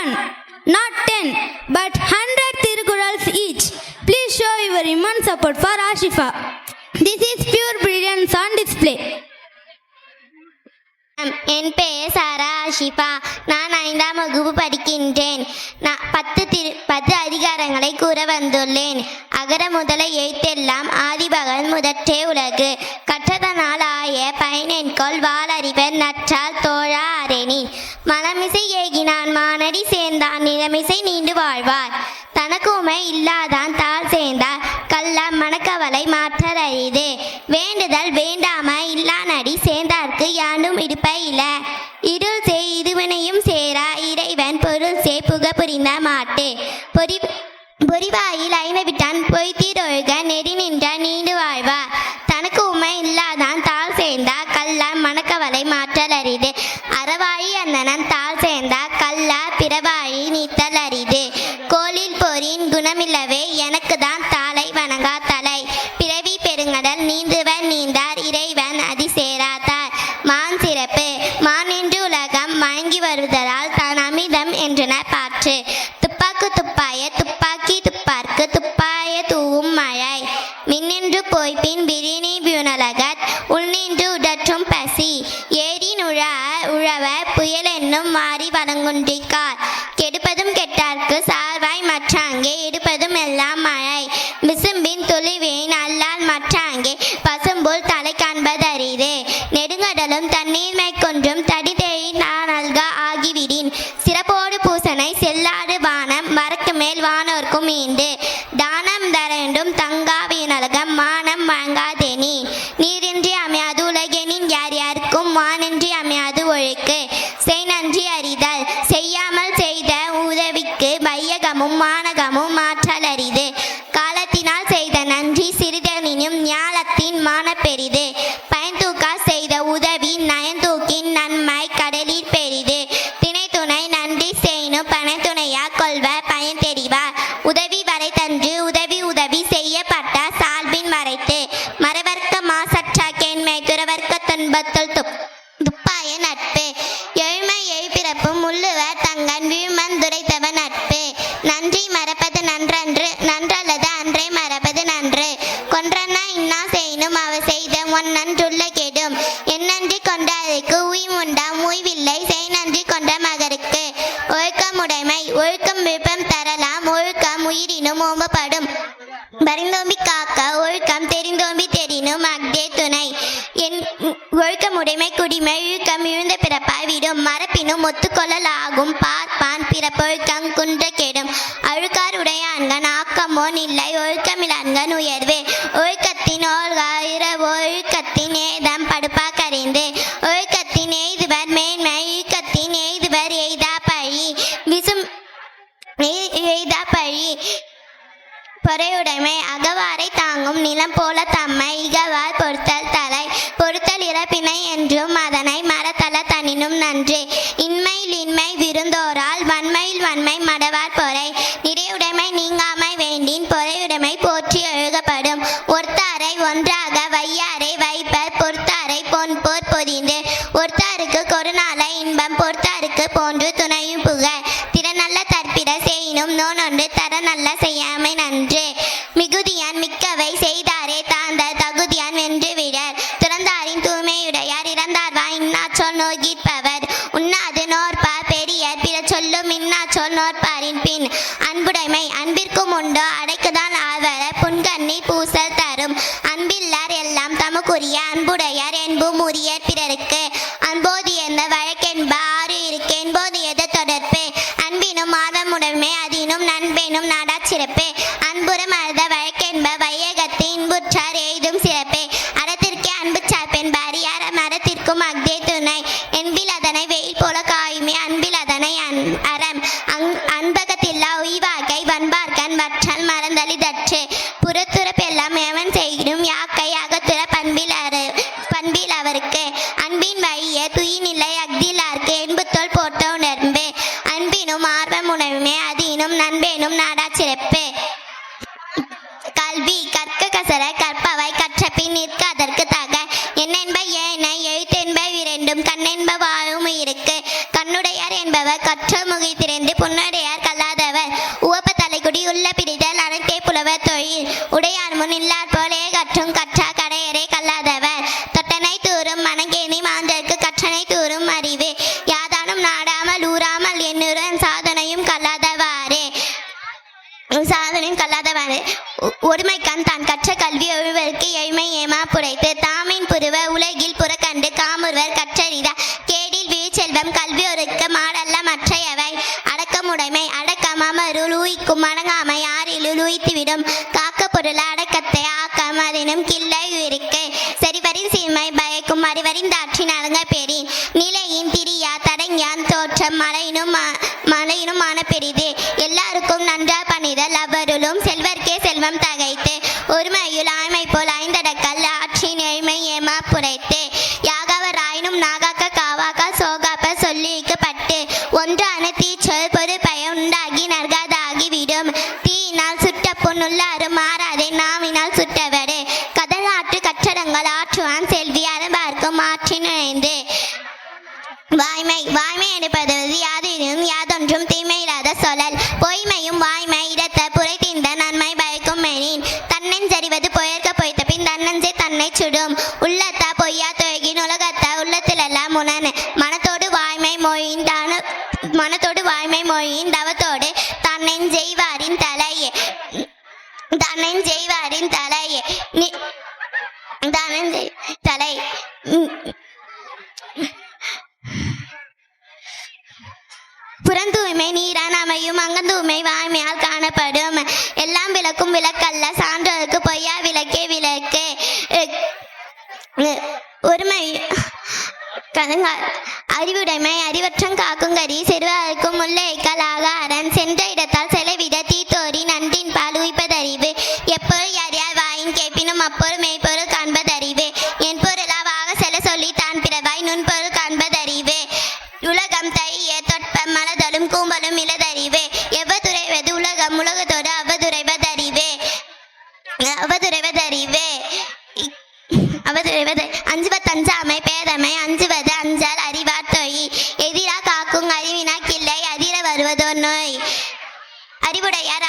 1, not 10, but 100 Tirugurals each. Please show your immense support for Ashifa. This is pure brilliance on display. என் பெயர் சாரா ஆஷிஃபா. நான் 5ஆம் வகுப்பு படிக்கின்றேன். நான் 10 அதிகாரங்களை கூற வந்துள்ளேன். அகர முதல எழுத்தெல்லாம் ஆதிபகன் முதற்றே உலகு. கற்றதனால் ஆய பயனென்கொள் வாளறிவர் நற்றால் தோழா அரணி. மனமிசை ஏகினான் மானடி சேர்ந்தான் நிலமிசை நீண்டு வாழ்வார். தனக்குமை இல்லாதான் தாழ் சேர்ந்தார் கல்லாம் மனக்கவலை மாற்றல் அரிது. வேண்டுதல் வேண்டாம இல்லா நடி சேர்ந்தார்க்கு யாண்டும் இடுப்ப இல. இருள் சே இருவினையும் சேரா இறைவன் பொருள் சே புக புரிந்த மாட்டு. பொறிவாயில் ஐநவிட்டான் பொய்த்தீரொழுக நெறி நின்ற நீண்டு வாழ்வார். தனக்கு உமை இல்லாதான் தாழ் சேர்ந்தா கல்லா மனக்கவலை மாற்றல் அரிது. அறவாழி அந்தனன் தாழ் சேர்ந்தா கல்லா பிறவாழி நீத்தல் அரிது. கோலில் போரின் குணமில்லவே எனக்கு தான் தாளை வணங்கா தலை. பிறவி பெருங்கடல் நீந்துவர் நீந்தார் இறைவன் அதி சேராதார். மான் சிறப்பு மான் என்று உலகம் வழங்கி வருவதால் தான் அமிர்தம் என்றனர் பாற்று. துப்பாக்கு துப்பாய துப்பாக்கி துப்பார்க்கு துப்பாய தூவும் மழை. மின்னின்று போய்பின் விரினி வியுனலகத் உள்நின்று உடற்றும் பசி. ஏரி உழவ புயல் என்னும் மாறி வழங்குன்றிக்கார். கெடுப்பதும் கெட்டார்க்கு சார்வாய் மற்றாங்கே எடுப்பதும் எல்லாம் மழை. விசும்பின் துளிவேன் அல்லால் மற்றாங்கே பசும்போல் தலை காண்பதரிது. நெடுங்கடலும் தண்ணீர் மேற்கொன்றும் தடிதெழி நானல்கா ஆகிவிடின். சிறப்போடு பூசனை செல்லாடு வானம் மரக்கு மேல் வானோர்க்கும் ஈண்டு. தானம் தரண்டும் தங்கா வீணலகம் மானம் வழங்காதெனி. நீரின்றி அமையாது உலகெனின் யார் யாருக்கும் வானின்றி அமையாது ஒழுக்கு. செய் நன்றி அறிதல் செய்யாமல் செய்த உதவிக்கு வையகமும் மானகமும் மாற்றல் அரிது. காலத்தினால் செய்த நன்றி சிறிதனினும் ஞாலத்தின் மான பெரிது. பயன்தூக்கா செய்த உதவி நயன்தூக்கின் நன்மை கடலில் பெரிது. திணை துணை நன்றி செய்யணும் பனைத்துணையா கொள்வ பயன் தெரிவார். உதவி வரை தன்று உதவி செய்யப்பட்ட சால்பின் மறைத்து. மரவர்க்க மாசற்ற கேண்மை துறவர்க்க துன்பத்துள் துப்பாய நட்பு. எழுமை எழுப்பிறப்பும் உள்ளுவர் தங்கன் வீழ்மன் துரைத்தவ நட்பு. நன்றி மறப்பது நன்றன்று நன்றல்லது அன்றே மறப்பது நன்று. கொன்றன்னா இன்னா செய்யணும் அவ செய்த ஒன்னன்றுள்ள கெடும். என்னன்றி கொண்டாருக்கு உய்வுண்டாம் உய்வில்லை செய் நன்றி கொண்ட மகருக்கு. ஒழுக்கமுடைமை ஒழுக்கம் விருப்பம் தரலாம் ஒழுக்கம் உயிரினும் ஓம்பப்படும். பரிந்தோம்பி காக்க ஒழுக்கம் தெரிந்தோம்பி தெரினும் அக்தே துணை. என் ஒழுக்கமுடைமை குடிமை இழுக்கம் இழுந்த பிறப்பாய் விடும். மரப்பினும் ஒத்துக்கொள்ளலாகும் பார்ப்பான் பிறப்பொழுக்கம் குன்ற கெடும். அழுக்கார் உடையான்கண் ஆக்கமோன் இல்லை ஒழுக்கமிலான்கண் உயர்வு. ஒழுக்கத்தின் ஓழ்கா இரவு ஒழுக்கத்தின் ஏதம் படுப்பா கரைந்து. ஒழுக்கத்தின் எய்துவர் மேன்மை இழுக்கத்தின் எய்துவர் எய்தா பழி. விசும் எய்தா பழி. பொறையுடைமை அகவாரை தாங்கும் நிலம் போல தம்மை இகவார் பொறுத்தல் தலை. பொறுத்தல் இறப்பினை என்றும் அதனை மறத்தல தனினும் நன்று. இன்மையில் இன்மை விருந்தோரால் வன்மையில் வன்மை மடவார் பொறை. நிறையுடைமை நீங்காமை வேண்டின் பொறையுடைமை போற்றி எழுகப்படும். ஒருத்தாரை ஒன்றாக வையாரை வைப்பர் பொறுத்தாரை பொன் போர் பொதிந்து. ஒருத்தாருக்கு கொருநாளை இன்பம் பொறுத்தாருக்கு போன்று துணையும் புக. திறநல்ல தற்பிட செய்யினும் நோனொன்று தர நல்ல செய்யாமை நன்று. மிகுதியான் மிக்கவை செய்தாரே தாழ்ந்த தகுதியான் வென்று விடர். துறந்தாரின் தூய்மையுடையார் இறந்தார்வா இன்னாச்சொல் நோய்கிற்பவர். உண்ணாது நோற்பார் பெரியர் பிற சொல்லும் இன்னாச்சொல் நோற்பாரின் பின். அன்புடைமை அன்பிற்கும் உண்டோ அடைக்குதான் ஆழ்வர புன்கண்ணி பூசல் தரும். அன்பில்லார் எல்லாம் தமக்குரிய அன்புடையார் என்பும் உரியர் பிறருக்கு. அன்போது எந்த வழக்கென்ப ஆறு இருக்கு என்போது எது தொடர்பு. அன்பினும் ஆர்வமுடைமை அதினும் நண்பெனும் நாடா சிறப்பு. அன்புறம் அழுத வழக்கென்ப வையகத்து இன்புற்றார் எய்தும் சிறப்பு. அறத்திற்கே அன்பு சார்பென்ப அறியார மரத்திற்கும் அக்தே துணை. என்பில் அதனை வெயில் போல காயுமே அன்பில் அதனை அறம். அன்பகத்தில்லா உய்வாகை வன்பார்கண் வற்றல் மறந்தளி தற்று. புறத்துறப்பெல்லாம் எவன் செய்கினும் யாக்கை அகத்துற பண்பில் அவருக்கு. அன்பின் வழிய துயினில்லை அக்திலார்க்கு என்புத்தோல் போட்ட உணர்வு. அன்பினும் ஆர்வம் உணவுமே அதினும் நண்பேனும் நாடா சிறப்பு. கல்வி கற்க கசர கற்பவை கற்றபின் நிற்க அதற்கு தக. என்னென்ப ஏனை எழுத்தென்ப இரண்டும் கண்ணென்ப வாழும் இருக்கு. கண்ணுடையார் என்பவர் கற்ற முகை திறந்த என்று புன்னடையார் கல்லாதவர் உவப்ப தலைக்குடி உள்ள பிடிதல் அனைத்தே புலவர் தொழில் உடையார் முன் இல்லார் போலே கற்றும் கற்றா கடையரே கல்லாதவர் தொட்டனை தூரும் மனங்கேணி மாந்தருக்கு கற்றனை தூரும் அறிவு யாதானும் நாடாமல் ஊராமல் என்னுடன் சாதனையும் கல்லாதவாறே ஒருமைக்கான் தான் கற்ற கல்வி ஒருவருக்கு எய்மை ஏமா புரைத்து தாமின் புருவ உலகில் புறக்கண்டு காமுறுவர் கற்றறிதா கேடில் வீழ்ச்செல்வம் கல்வி ஒருக்க மாடல்ல மற்றையவை அடக்கமுடைமை அடக்கம் அமருள் ஊய்க்கும் அடங்காமை ஆறிலுள் ஊய்த்துவிடும் காக்க பொருள் அடக்கத்தை ஆக்கம் அதனும் கிள்ளை இருக்கை சரிவரின் சீர்மை பயக்கும் அறிவறிந்தாற்றின் அடங்க பெறின் நிலையின் திரியா தடங்கியான் தோற்றம் மழையினும் மான பெரிது எல்லாருக்கும் நன்றா பணிதல் அவருளும் செல்வர்க்கே செல்வம் தகைத்து ஒருமையுள் ஆய்மை போல் ஐந்தடக்கல் ஆற்றின் ஏழ்மை ஏமா புரைத்து யாகவர் ஆயினும் நாகாக்க காவாக்க சோகாப்ப சொல்லிக்கப்பட்டு ஒன்றான தீச்சொல் பொறு பயம் உண்டாகி நற்காதாகி விடும் தீயினால் சுட்ட பொன்னுள்ளாறு மாறாதே நாவினால் சுட்டவரு கடல் ஆற்று கற்றடங்கள் ஆற்றுவான் செல்வி அறம்பார்க்கும் ஆற்றின் இணைந்து வாய்மை என்பது யாதெனும் யாதொன்றும் தீமையில்லாத சொல்லல் பொய்மையும் வாய்மை இடத்த புரைத்திந்த நன்மை பயக்கும் மெனின் தன்னெஞ்சறிவது பொயர்க்க பொய்த்த பின் தன்னஞ்சே தன்னை சுடும் உள்ளத்தா பொய்யா தொயகின் உலகத்தா உள்ளத்திலெல்லாம் உணன் மனத்தோடு வாய்மை மொழியின் தவத்தோடு தன்னெஞ்செய்வாரின் தலையே தலை புறந்தூய்மை நீரான் அமையும் அங்கந்தூய்மை வாய்மையால் காணப்படும் எல்லாம் விளக்கும் விளக்கல்ல சான்றோருக்கு பொய்யா விளக்கே விளக்கு ஒருமை அறிவுடைமை அறிவற்றம் காக்கும் கரி சிறுவருக்கும் முல்லைக்கல் ஆகாரன் சென்ற இடத்தால் செலவிட தீத்தோரி நன்றின் பால் உய்ப்பதறிவு எப்பொருள் யார் வாயின் கேட்பினும் அப்பொருள் மெய்ப்பொருள் காண்பதறிவு என் பொருளாவாக செல சொல்லி தான் பிறவாய் நுண்பொருள் காண்பதறிவு உலகம் தைய தொட்ப மலதலும் கூம்பலும் இலதறிவு எவ்வதுரைவது உலகம் உலகத்தோடு அவதுரைவதறிவு அஞ்சுவதஞ்சாமை பேதமை அஞ்சுவது அஞ்சல் அறிவார் தொழில் எதிரா காக்கும் அறிவினா கிள்ளை அதிர வருவதோ நோய் அறிவுடையார்